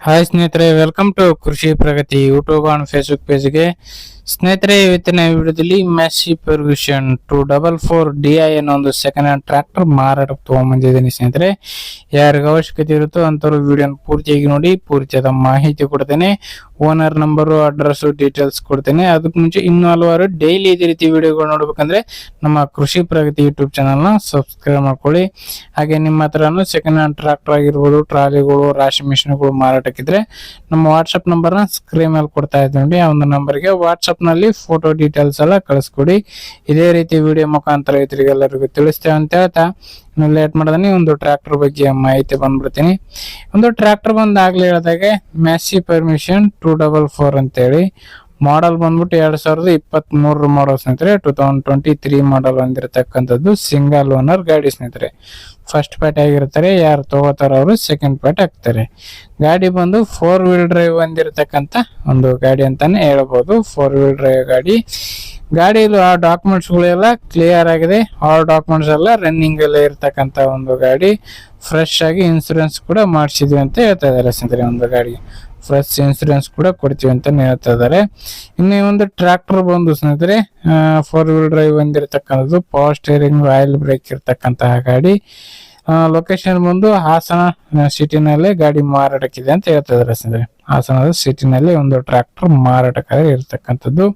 Hi ಸ್ನೇಹಿತರೆ, welcome to ಕೃಷಿ ಪ್ರಗತಿ YouTube and Facebook ಪೇಜ್ಗೆ. ಸ್ನೇಹಿತರೆ, ಇವತ್ತಿನ ವಿಡಿಯೋದಲ್ಲಿ ಮೆಸ್ಸಿ ಫರ್ಗ್ಯೂಸನ್ 244DI ಅನ್ನೋ ಒಂದು ಸೆಕೆಂಡ್ ಹ್ಯಾಂಡ್ ಟ್ರ್ಯಾಕ್ಟರ್ ಮಾರಾಟಕ್ಕೆ ತಗೊಂಡ್ಬಂದಿದ್ದೀನಿ. ಸ್ನೇಹಿತರೆ, ಯಾರಿಗೆ ಅವಶ್ಯಕತೆ ಇರುತ್ತೋ ಅಂಥವ್ರು ವಿಡಿಯೋನ ಪೂರ್ತಿಯಾಗಿ ನೋಡಿ, ಪೂರ್ತಿಯಾದ ಮಾಹಿತಿ ಕೊಡ್ತೇನೆ. ಓನರ್ ನಂಬರು, ಅಡ್ರೆಸ್, ಡೀಟೇಲ್ಸ್ ಕೊಡ್ತೇನೆ. ಅದಕ್ಕೆ ಮುಂಚೆ ಇನ್ನೂ ಹಲವಾರು ಡೈಲಿ ಇದೇ ರೀತಿ ವಿಡಿಯೋಗಳು ನೋಡ್ಬೇಕಂದ್ರೆ ನಮ್ಮ ಕೃಷಿ ಪ್ರಗತಿ ಯೂಟ್ಯೂಬ್ ಚಾನಲ್ನ ಸಬ್ಸ್ಕ್ರೈಬ್ ಮಾಡ್ಕೊಳ್ಳಿ. ಹಾಗೆ ನಿಮ್ಮ ಹತ್ರನೂ ಸೆಕೆಂಡ್ ಹ್ಯಾಂಡ್ ಟ್ರ್ಯಾಕ್ಟರ್ ಆಗಿರ್ಬೋದು, ಟ್ರಾಲಿಗಳು, ರಾಶಿ ಮಿಷಿನ್ಗಳು ಮಾರಾಟಕ್ಕಿದ್ರೆ ನಮ್ಮ ವಾಟ್ಸಪ್ ನಂಬರ್ನ ಸ್ಕ್ರೀನ್ ಮೇಲೆ ಕೊಡ್ತಾ ಇದ್ದೀನಿ. ಆ ಒಂದು ನಂಬರ್ಗೆ ವಾಟ್ಸಪ್ ನಲ್ಲಿ ಫೋಟೋ ಡೀಟೇಲ್ಸ್ ಎಲ್ಲ ಕಳಿಸ್ಕೊಡಿ. ಇದೇ ರೀತಿ ವಿಡಿಯೋ ಮುಖಾಂತರ ರೈತರಿಗೆಲ್ಲರಿಗೂ ತಿಳಿಸ್ತೇವೆ ಅಂತ ಹೇಳ್ತಾ ಲೇಟ್ ಮಾಡದನಿ ಒಂದು ಟ್ರ್ಯಾಕ್ಟರ್ ಬಗ್ಗೆ ಮಾಹಿತಿ ಬಂದ್ಬಿಡ್ತೀನಿ. ಒಂದು ಟ್ರ್ಯಾಕ್ಟರ್ ಬಂದಾಗ್ಲೇ ಹೇಳಿದಾಗೆ ಮೆಸ್ಸಿ ಫರ್ಗ್ಯೂಸನ್ 244 ಅಂತೇಳಿ ಮಾಡಲ್ ಬಂದ್ಬಿಟ್ಟು 2023 ಮಾಡಲ್ ಸ್ನೇಹಿತರೆ. 2023 ಮಾಡಲ್ ಬಂದಿರತಕ್ಕಂಥದ್ದು ಸಿಂಗಲ್ ಓನರ್ ಗಾಡಿ ಸ್ನೇಹಿತರೆ. ಫಸ್ಟ್ ಪ್ಯಾಟ್ ಆಗಿರ್ತಾರೆ, ಯಾರು ತಗೋತಾರ ಅವರು ಸೆಕೆಂಡ್ ಪ್ಯಾಟ್ ಹಾಕ್ತಾರೆ. ಗಾಡಿ ಬಂದು 4 ವೀಲ್ ಡ್ರೈವ್ ಬಂದಿರತಕ್ಕಂತ ಒಂದು ಗಾಡಿ ಅಂತಾನೆ ಹೇಳ್ಬೋದು. 4 ವೀಲ್ ಡ್ರೈವ್ ಗಾಡಿ ಆ ಡಾಕ್ಯುಮೆಂಟ್ಸ್ ಗಳೆಲ್ಲ ಕ್ಲಿಯರ್ ಆಗಿದೆ. ಆಲ್ ಡಾಕ್ಯುಮೆಂಟ್ಸ್ ಎಲ್ಲ ರನ್ನಿಂಗ್ ಎಲ್ಲ ಇರ್ತಕ್ಕಂತ ಒಂದು ಗಾಡಿ. ಫ್ರೆಶ್ ಆಗಿ ಇನ್ಸೂರೆನ್ಸ್ ಕೂಡ ಮಾಡಿಸಿದ್ವಿ ಅಂತ ಹೇಳ್ತಾ ಇದಾರೆ ಸ್ನೇಹಿತರೆ. ಒಂದು ಗಾಡಿ ಫ್ರೆಶ್ ಇನ್ಸೂರೆನ್ಸ್ ಕೂಡ ಕೊಡ್ತೀವಿ ಅಂತ ಹೇಳ್ತಾ ಇದಾರೆ. ಇನ್ನು ಒಂದು ಟ್ರ್ಯಾಕ್ಟರ್ ಬಂದು ಸ್ನೇಹಿತರೆ 4 ವೀಲ್ ಡ್ರೈವ್ ಬಂದಿರತಕ್ಕಂಥದ್ದು, ಪವರ್ ಸ್ಟೇರಿಂಗ್, ಆಯಿಲ್ ಬ್ರೇಕ್ ಇರ್ತಕ್ಕಂತಹ ಗಾಡಿ. ಲೊಕೇಶನ್ ಬಂದು ಹಾಸನ ಸಿಟಿನಲ್ಲೇ ಗಾಡಿ ಮಾರಾಟಕ್ಕಿದೆ ಅಂತ ಹೇಳ್ತಾ ಇದಾರೆ ಸ್ನೇಹಿತರೆ. ಹಾಸನದ ಸಿಟಿನಲ್ಲಿ ಒಂದು ಟ್ರ್ಯಾಕ್ಟರ್ ಮಾರಾಟಕ್ಕಾಗಿ ಇರ್ತಕ್ಕಂಥದ್ದು.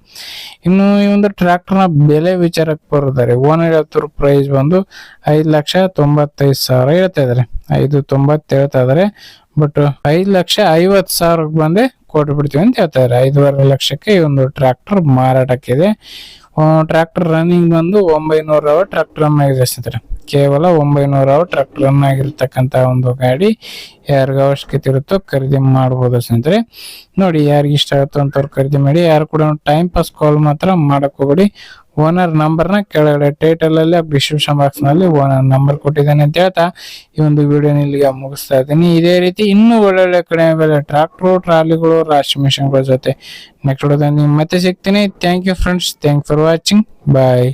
ಇನ್ನು ಈ ಒಂದು ಟ್ರ್ಯಾಕ್ಟರ್ನ ಬೆಲೆ ವಿಚಾರಕ್ಕೆ ಬರೋದಾರೆ, ಓನರ್ ಹೇಳ್ತಿರೋ ಪ್ರೈಸ್ ಬಂದು 5,95,000 ಹೇಳ್ತಾ ಇದಾರೆ. 5,90,000 ಹೇಳ್ತಾ ಇದಾರೆ. ಬಟ್ 5,50,000 ಬಂದೆ ಕೊಟ್ಬಿಡ್ತೀವಿ ಅಂತ ಹೇಳ್ತಾ ಇದಾರೆ. 5,50,000 ಲಕ್ಷಕ್ಕೆ ಈ ಒಂದು ಟ್ರ್ಯಾಕ್ಟರ್ ಮಾರಾಟಕ್ಕಿದೆ. ಟ್ರ್ಯಾಕ್ಟರ್ ರನ್ನಿಂಗ್ ಬಂದು 900 ಅವರ್ ಟ್ರ್ಯಾಕ್ಟರ್ ರನ್ ಆಗಿದೆ ಸ್ನೇಹಿತರೆ. ಕೇವಲ 900 ಅವರ್ ಟ್ರ್ಯಾಕ್ಟರ್ ರನ್ ಆಗಿರ್ತಕ್ಕಂತ ಒಂದು ಗಾಡಿ. ಯಾರಿಗ ಅವಶ್ಯಕತೆ ಇರುತ್ತೋ ಖರೀದಿ ಮಾಡಬಹುದು ಸ್ನೇಹಿತರೆ. ನೋಡಿ, ಯಾರಿಗೆ ಇಷ್ಟ ಆಗುತ್ತೋ ಅಂತವ್ರು ಖರೀದಿ ಮಾಡಿ. ಯಾರು ಕೂಡ ಟೈಮ್ ಪಾಸ್ ಕಾಲ್ ಮಾತ್ರ ಮಾಡಕ್ ಹೋಗ್ಬೇಡಿ. ಓನರ್ ನಂಬರ್ನ ಕೆಳಗಡೆ ಟೈಟಲ್ ಅಲ್ಲಿ ಡಿಸ್ಕ್ರಿಪ್ಷನ್ ಬಾಕ್ಸ್ ನಲ್ಲಿ ಓನರ್ ನಂಬರ್ ಕೊಟ್ಟಿದ್ದಾನೆ ಅಂತ ಹೇಳ್ತಾ ಈ ಒಂದು ವಿಡಿಯೋ ಇಲ್ಲಿಗೆ ಮುಗಿಸ್ತಾ ಇದ್ದೀನಿ. ಇದೇ ರೀತಿ ಇನ್ನೂ ಒಳ್ಳೊಳ್ಳೆ ಕಡಿಮೆ ಬೆಲೆ ಟ್ರ್ಯಾಕ್ಟರ್, ಟ್ರಾಲಿಗಳು, ರಾಶಿ ಮಿಷನ್ಗಳ ಜೊತೆ ನೆಕ್ಸ್ಟ್ ವಿಡಿಯೋದಲ್ಲಿ ಮತ್ತೆ ಸಿಗ್ತೀನಿ. Thank you friends. Thank for watching. Bye.